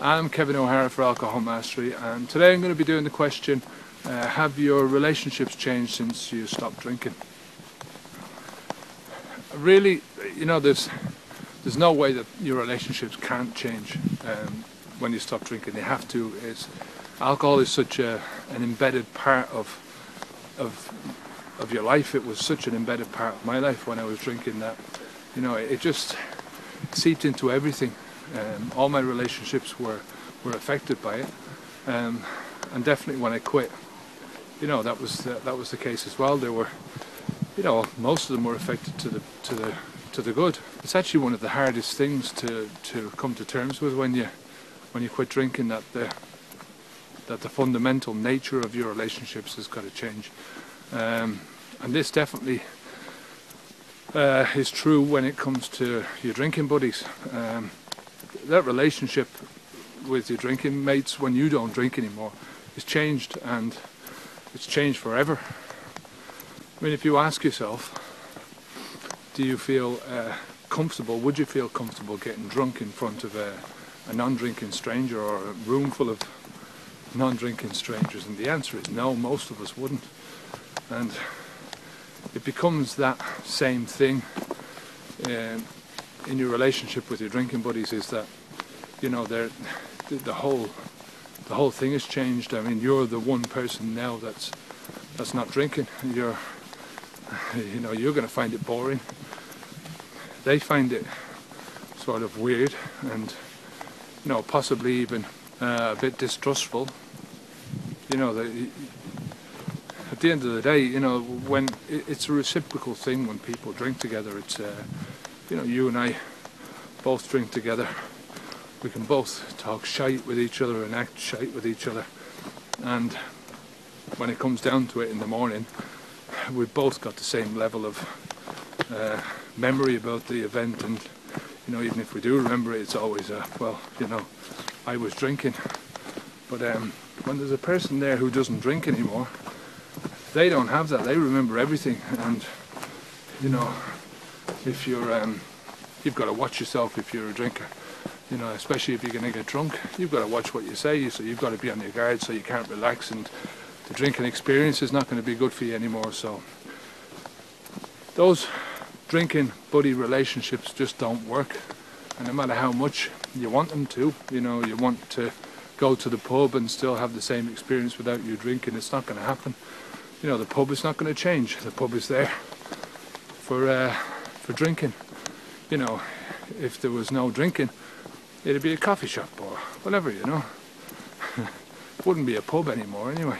I'm Kevin O'Hara for Alcohol Mastery, and today I'm going to be doing the question, have your relationships changed since you stopped drinking? Really, you know, there's no way that your relationships can't change when you stop drinking. They have to. Alcohol is such an embedded part of your life. It was such an embedded part of my life when I was drinking that, you know, it just seeped into everything. All my relationships were affected by it, and definitely when I quit, you know, that was the case as well. There were, you know, most of them were affected to the good. It's actually one of the hardest things to come to terms with when you quit drinking, that the fundamental nature of your relationships has got to change, and this definitely is true when it comes to your drinking buddies. That relationship with your drinking mates when you don't drink anymore is changed, and it's changed forever. I mean, if you ask yourself, do you feel comfortable, would you feel comfortable getting drunk in front of a non-drinking stranger or a room full of non-drinking strangers? And the answer is no, most of us wouldn't. And it becomes that same thing in your relationship with your drinking buddies, is that, you know, the whole thing has changed. I mean, you're the one person now that's not drinking. You know, you're going to find it boring. They find it sort of weird and, you know, possibly even a bit distrustful. You know, at the end of the day, you know, when it's a reciprocal thing when people drink together. It's you know, you and I both drink together. We can both talk shite with each other and act shite with each other, and when it comes down to it in the morning, we've both got the same level of memory about the event. And, you know, even if we do remember it, it's always well, you know, I was drinking. But when there's a person there who doesn't drink anymore, they don't have that. They remember everything. And, you know, if you're you've got to watch yourself if you're a drinker. You know, especially if you're going to get drunk, you've got to watch what you say. So you've got to be on your guard so you can't relax, and the drinking experience is not going to be good for you anymore. So those drinking buddy relationships just don't work, and no matter how much you want them to, you know, you want to go to the pub and still have the same experience without you drinking, it's not going to happen. You know, the pub is not going to change. The pub is there for drinking. You know, if there was no drinking, it'd be a coffee shop or whatever, you know. It wouldn't be a pub anymore anyway.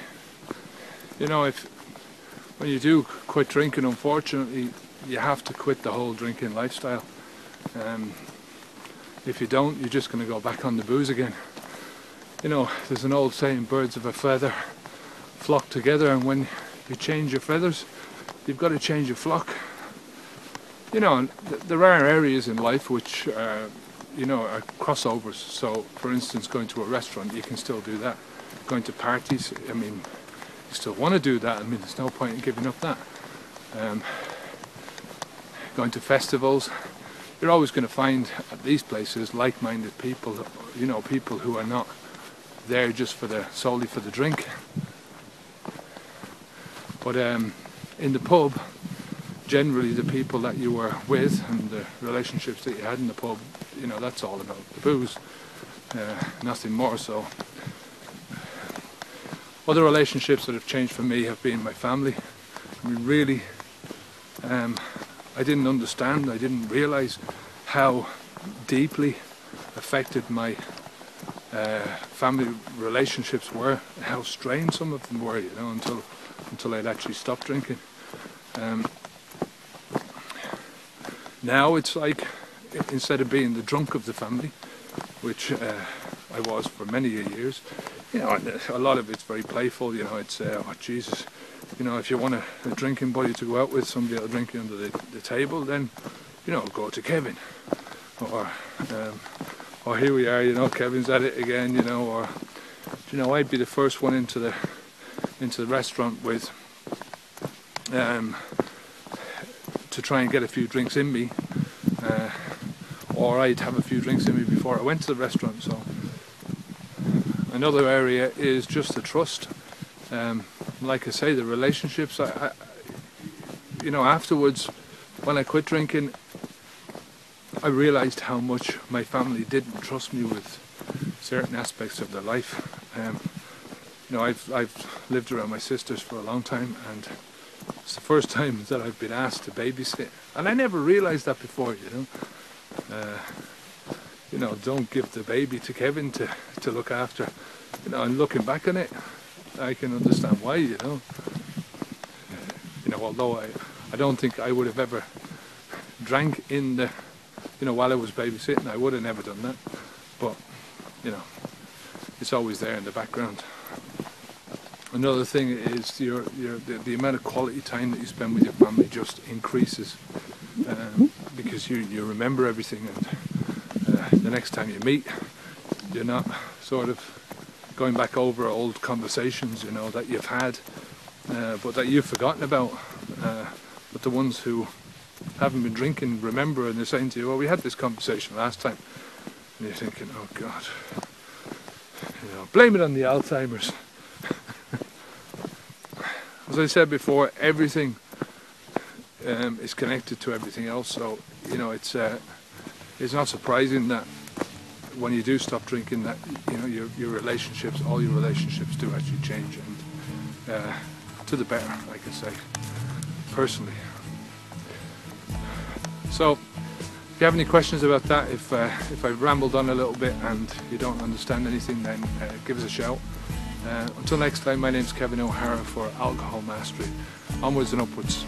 You know, when you do quit drinking, unfortunately, you have to quit the whole drinking lifestyle. If you don't, you're just going to go back on the booze again. You know, there's an old saying, birds of a feather flock together, and when you change your feathers, you've got to change your flock. You know, there are areas in life which, you know, are crossovers. So, for instance, going to a restaurant, you can still do that. Going to parties, I mean, you still want to do that. I mean, there's no point in giving up that. Going to festivals, you're always going to find at these places like-minded people. You know, people who are not there just solely for the drink. But in the pub, generally the people that you were with and the relationships that you had in the pub, you know, that's all about the booze, nothing more. So other relationships that have changed for me have been my family. I mean, really, I didn't understand, I didn't realise how deeply affected my family relationships were, how strained some of them were, you know, until I'd actually stopped drinking. Now it's like, instead of being the drunk of the family, which I was for many years, you know, a lot of it's very playful, you know, it's, oh Jesus, you know, if you want a drinking buddy to go out with, somebody that'll drink you under the table, then, you know, go to Kevin. Or here we are, you know, Kevin's at it again, you know, or, you know, I'd be the first one into the restaurant with, to try and get a few drinks in me, or I'd have a few drinks in me before I went to the restaurant. So Another area is just the trust. Like I say, the relationships. You know, afterwards, when I quit drinking, I realised how much my family didn't trust me with certain aspects of their life. You know, I've lived around my sisters for a long time, and it's the first time that I've been asked to babysit, and I never realised that before. You know, don't give the baby to Kevin to look after. You know, and looking back on it, I can understand why. You know, although I don't think I would have ever drank in the, you know, while I was babysitting. I would have never done that, but you know, it's always there in the background. Another thing is the amount of quality time that you spend with your family just increases, because you remember everything, and the next time you meet, you're not sort of going back over old conversations, you know, that you've had, but that you've forgotten about. But the ones who haven't been drinking remember, and they're saying to you, well, we had this conversation last time, and you're thinking, oh God, you know, blame it on the Alzheimer's. As I said before, everything is connected to everything else, so you know, it's not surprising that when you do stop drinking, that you know, your relationships, all your relationships do actually change, and to the better, I can say, personally. So if you have any questions about that, if I've rambled on a little bit and you don't understand anything, then give us a shout. Until next time, my name's Kevin O'Hara for Alcohol Mastery. Onwards and upwards.